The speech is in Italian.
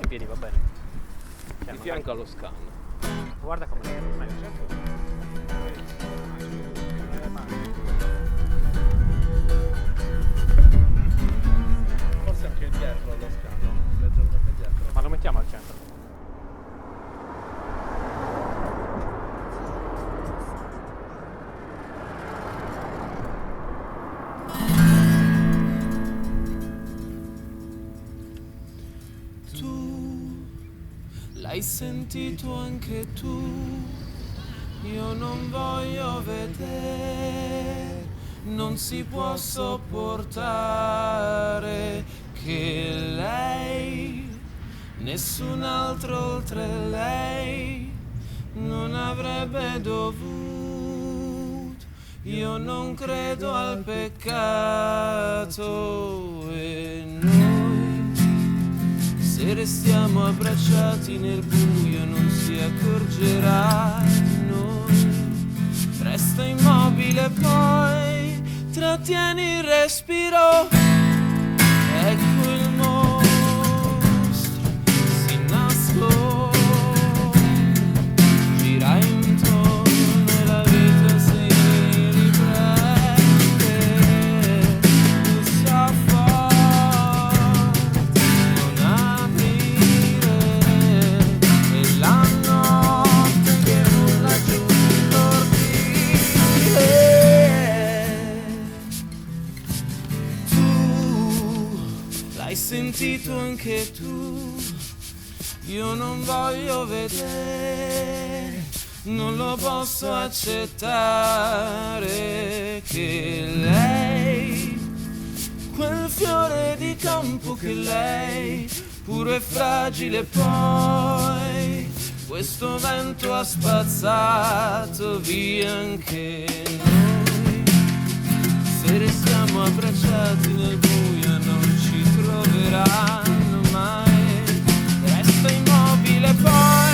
piedi, va bene. Cioè, Di fianco allo scan. guarda come Forse anche dietro allo scanno, leggermente dietro. ma lo mettiamo al centro. Tu l'hai sentito anche tu, io non voglio vedere, non si può sopportare che lei, nessun altro oltre lei, non avrebbe dovuto. Io non credo al peccato e noi, se restiamo abbracciati nel buio non si accorgerà di noi. Resta immobile poi, trattieni il respiro. Ecco il mostro, si nasconde, gira intorno e la vita si riprende. Tu sa forte, non aprire, e la notte che nulla giù l'ordine. Tu l'hai sentito anche tu, io non voglio vedere, non lo posso accettare che lei, quel fiore di campo che lei, puro e fragile poi, questo vento ha spazzato via anche noi. Se restiamo abbracciati nel buio non ci troveranno mai. Resta immobile poi,